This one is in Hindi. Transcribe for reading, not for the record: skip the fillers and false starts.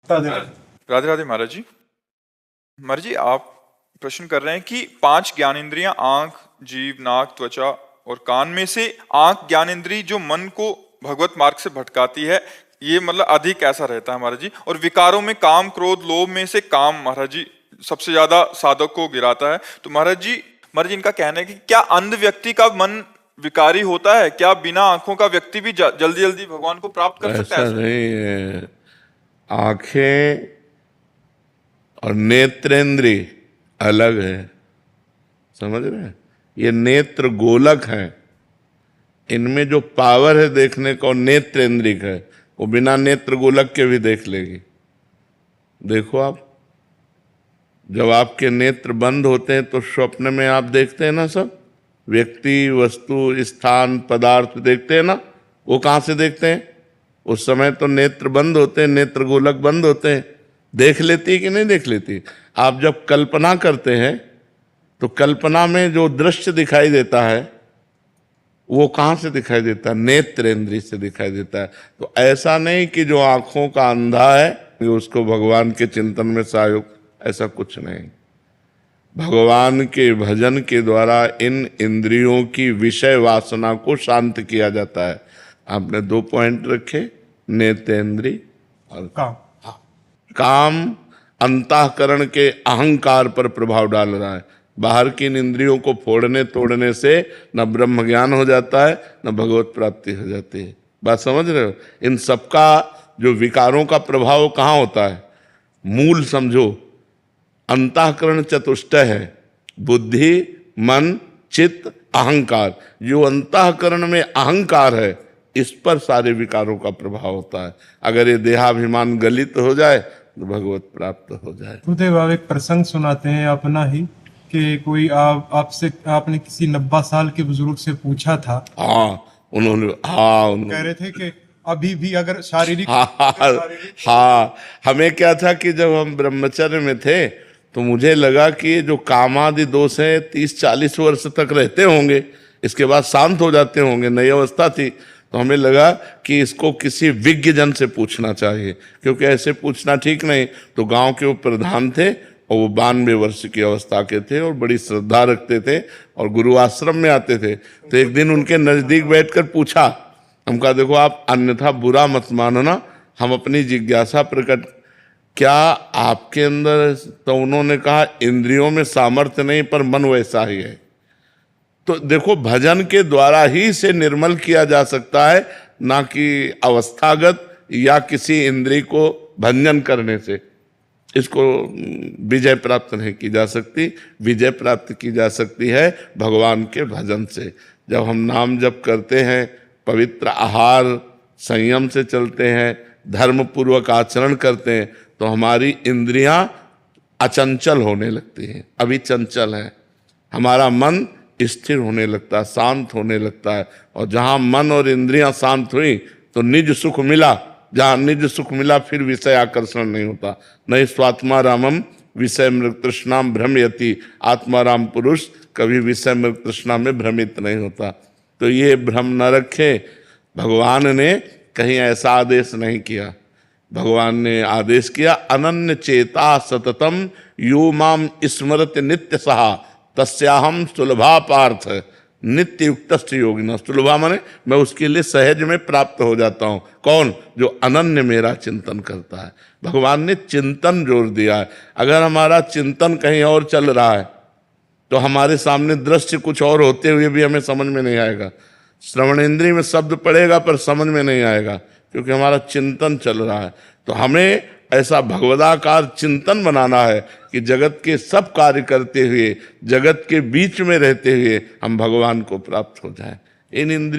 राधे राधे। राधे राधे महाराज जी। महाराज जी, आप प्रश्न कर रहे हैं कि 5 ज्ञानेंद्रियां आंख, जीभ, नाक, त्वचा और कान में से आंख ज्ञानेंद्री जो मन को भगवत मार्ग से भटकाती है, ये मतलब अधिक ऐसा रहता है महाराज जी। और विकारों में काम, क्रोध, लोभ में से काम महाराज जी सबसे ज्यादा साधक को गिराता है। तो महाराज जी इनका कहना है कि क्या अंध व्यक्ति का मन विकारी होता है? क्या बिना आंखों का व्यक्ति भी जल्दी जल्दी भगवान को प्राप्त कर सकता है? ऐसा नहीं है। आंखें और नेत्रेंद्रिय अलग है, समझ रहे हैं? ये नेत्र गोलक है, इनमें जो पावर है देखने का नेत्रेंद्रिय है, वो बिना नेत्र गोलक के भी देख लेगी। देखो आप, जब आपके नेत्र बंद होते हैं तो स्वप्न में आप देखते हैं ना, सब व्यक्ति, वस्तु, स्थान, पदार्थ देखते हैं ना। वो कहाँ से देखते हैं? उस समय तो नेत्र बंद होते हैं, नेत्र गोलक बंद होते हैं। देख लेती है कि नहीं देख लेती? आप जब कल्पना करते हैं तो कल्पना में जो दृश्य दिखाई देता है वो कहाँ से दिखाई देता है? नेत्रेंद्रिय से दिखाई देता है। तो ऐसा नहीं कि जो आंखों का अंधा है उसको भगवान के चिंतन में सहयोग, ऐसा कुछ नहीं। भगवान के भजन के द्वारा इन इंद्रियों की विषय वासना को शांत किया जाता है। आपने 2 पॉइंट रखे, नेत्रेंद्रिय और काम अंतःकरण के अहंकार पर प्रभाव डाल रहा है। बाहर की इन इंद्रियों को फोड़ने तोड़ने से न ब्रह्म ज्ञान हो जाता है, न भगवत प्राप्ति हो जाती है। बात समझ रहे हो? इन सबका जो विकारों का प्रभाव कहाँ होता है? मूल समझो, अंतःकरण चतुष्टय है, बुद्धि, मन, चित्त, अहंकार। जो अंतःकरण में अहंकार है, इस पर सारे विकारों का प्रभाव होता है। अगर ये देहाभिमान गलित हो जाए तो भगवत प्राप्त हो जाए। गुरुदेव, आप एक प्रसंग सुनाते हैं अपना ही कि कोई आपने किसी 90 साल के बुजुर्ग से पूछा था। उन्होंने कह रहे थे कि अभी भी अगर शारीरिक हमें क्या था कि जब हम ब्रह्मचर्य में थे तो मुझे लगा कि जो कामादि दोष है 30-40 वर्ष तक रहते होंगे, इसके बाद शांत हो जाते होंगे। नई अवस्था थी तो हमें लगा कि इसको किसी विज्ञ जन से पूछना चाहिए, क्योंकि ऐसे पूछना ठीक नहीं। तो गांव के वो प्रधान थे और वो 92 वर्ष की अवस्था के थे और बड़ी श्रद्धा रखते थे और गुरु आश्रम में आते थे। तो एक दिन उनके नजदीक बैठकर पूछा, हम कहा देखो आप अन्यथा बुरा मत मानना, हम अपनी जिज्ञासा प्रकट, क्या आपके अंदर? तो उन्होंने कहा इंद्रियों में सामर्थ्य नहीं पर मन वैसा ही है। तो देखो, भजन के द्वारा ही से निर्मल किया जा सकता है, ना कि अवस्थागत या किसी इंद्रिय को भंजन करने से इसको विजय प्राप्त नहीं की जा सकती। विजय प्राप्त की जा सकती है भगवान के भजन से। जब हम नाम जप करते हैं, पवित्र आहार संयम से चलते हैं, धर्म पूर्वक आचरण करते हैं, तो हमारी इंद्रियां अचंचल होने लगती हैं। अभी चंचल है, हमारा मन स्थिर होने लगता है, शांत होने लगता है। और जहाँ मन और इंद्रियां शांत हुई तो निज सुख मिला। जहाँ निज सुख मिला फिर विषय आकर्षण नहीं होता। नहीं स्वात्मा रामम विषय मृग तृष्णाम भ्रमयति। आत्मा राम पुरुष कभी विषय मृग तृष्णा में भ्रमित नहीं होता। तो ये भ्रम न रखे। भगवान ने कहीं ऐसा आदेश नहीं किया। भगवान ने आदेश किया, अनन्य चेता सततम यो माम स्मरति नित्य सहा तस्याहम सुलभा पार्थ नित्य युक्त योगिना। सुलभा माने मैं उसके लिए सहज में प्राप्त हो जाता हूँ। कौन? जो अनन्य मेरा चिंतन करता है। भगवान ने चिंतन जोर दिया है। अगर हमारा चिंतन कहीं और चल रहा है तो हमारे सामने दृश्य कुछ और होते हुए भी हमें समझ में नहीं आएगा। श्रवणेंद्रिय में शब्द पड़ेगा पर समझ में नहीं आएगा, क्योंकि हमारा चिंतन चल रहा है। तो हमें ऐसा भगवदाकार चिंतन बनाना है कि जगत के सब कार्य करते हुए, जगत के बीच में रहते हुए हम भगवान को प्राप्त हो जाएं। इन इंद्रिय